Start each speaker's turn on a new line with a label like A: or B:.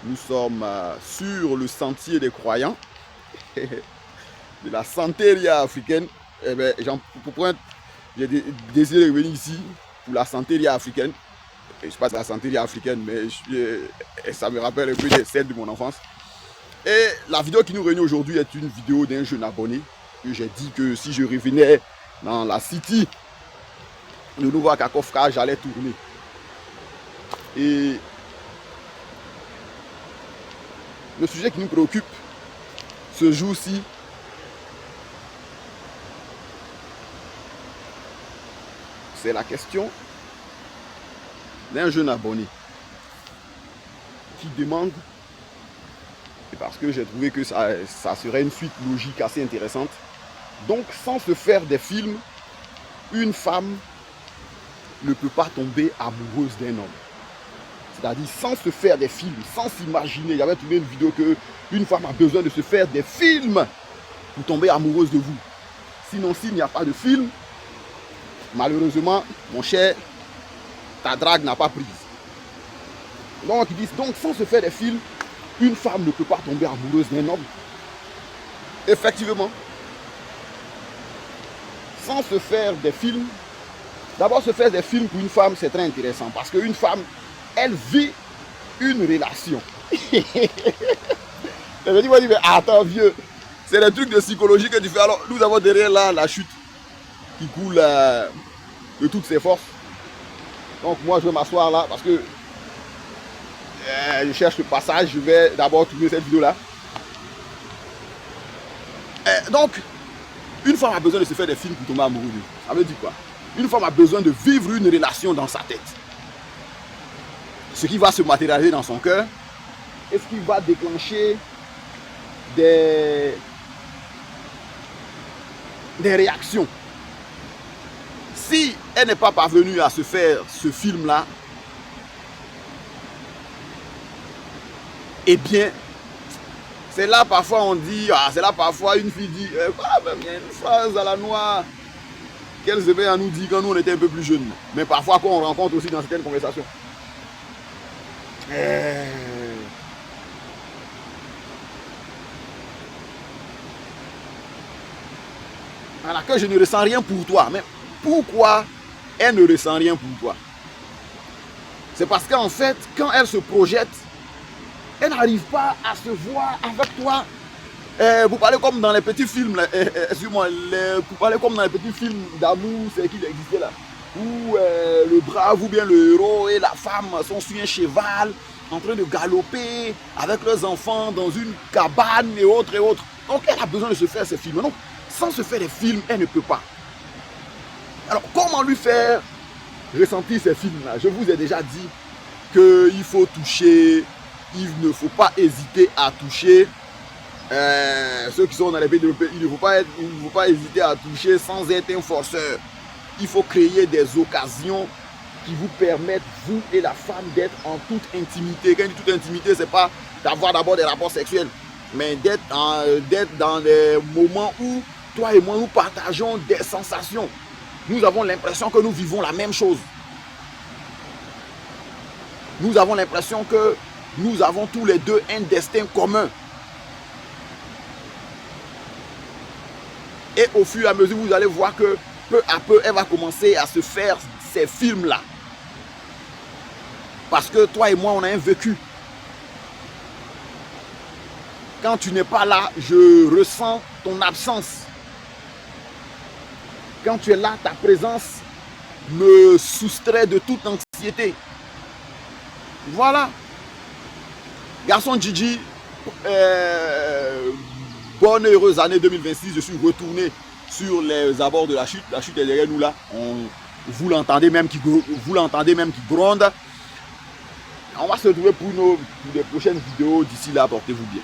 A: Nous sommes sur le sentier des croyants de la santeria africaine. Eh bien, j'ai décidé de venir ici pour la santeria africaine. Je ne sais pas si la santeria africaine, mais ça me rappelle un peu celle de mon enfance. Et la vidéo qui nous réunit aujourd'hui est une vidéo d'un jeune abonné que j'ai dit que si je revenais dans la city de Nova Kakhovka, j'allais tourner. Et le sujet qui nous préoccupe ce jour-ci, c'est la question d'un jeune abonné qui demande, parce que j'ai trouvé que ça serait une suite logique assez intéressante, donc sans se faire des films, une femme ne peut pas tomber amoureuse d'un homme. C'est-à-dire sans se faire des films, sans s'imaginer. J'avais trouvé une vidéo que une femme a besoin de se faire des films pour tomber amoureuse de vous. Sinon, s'il n'y a pas de film, malheureusement, mon cher, ta drague n'a pas prise. Donc, ils disent, donc sans se faire des films, une femme ne peut pas tomber amoureuse d'un homme. Effectivement, sans se faire des films, d'abord se faire des films pour une femme, c'est très intéressant. Parce qu'une femme, elle vit une relation. Je me dis, mais attends vieux, c'est des trucs de psychologie que tu fais. Alors, nous avons derrière là la chute qui coule de toutes ses forces. Donc moi, je vais m'asseoir là parce que je cherche le passage. Je vais d'abord tourner cette vidéo là. Donc, une femme a besoin de se faire des films pour tomber amoureux. Ça veut dire quoi? Une femme a besoin de vivre une relation dans sa tête. Ce qui va se matérialiser dans son cœur et ce qui va déclencher des réactions. Si elle n'est pas parvenue à se faire ce film-là, eh bien, c'est là parfois on dit, c'est là parfois une fille dit, il y a une phrase à la noix qu'elle se met à nous dire quand nous on était un peu plus jeunes. Mais parfois qu'on rencontre aussi dans certaines conversations. Voilà, que je ne ressens rien pour toi. Mais pourquoi elle ne ressent rien pour toi? C'est parce qu'en fait, quand elle se projette, elle n'arrive pas à se voir avec toi. Vous parlez comme dans les petits films, excuse-moi, vous parlez comme dans les petits films d'amour, c'est qu'il existait là. Où le brave ou bien le héros et la femme sont sur un cheval en train de galoper avec leurs enfants dans une cabane et autres et autres. Donc elle a besoin de se faire ces films. Donc sans se faire des films, elle ne peut pas. Alors comment lui faire ressentir ces films-là? Je vous ai déjà dit qu'il faut toucher, il ne faut pas hésiter à toucher. Ceux qui sont dans les pays développés, il ne faut pas hésiter à toucher sans être un forceur. Il faut créer des occasions qui vous permettent, vous et la femme, d'être en toute intimité. Quand je dis toute intimité, ce n'est pas d'avoir d'abord des rapports sexuels, mais d'être dans des moments où toi et moi, nous partageons des sensations. Nous avons l'impression que nous vivons la même chose. Nous avons l'impression que nous avons tous les deux un destin commun. Et au fur et à mesure, vous allez voir que peu à peu, elle va commencer à se faire ces films-là. Parce que toi et moi, on a un vécu. Quand tu n'es pas là, je ressens ton absence. Quand tu es là, ta présence me soustrait de toute anxiété. Voilà. Garçon Gigi, bonne et heureuse année 2026. Je suis retourné sur les abords de la chute. La chute est derrière nous là. Vous l'entendez même qui gronde. On va se retrouver pour des prochaines vidéos. D'ici là, portez-vous bien.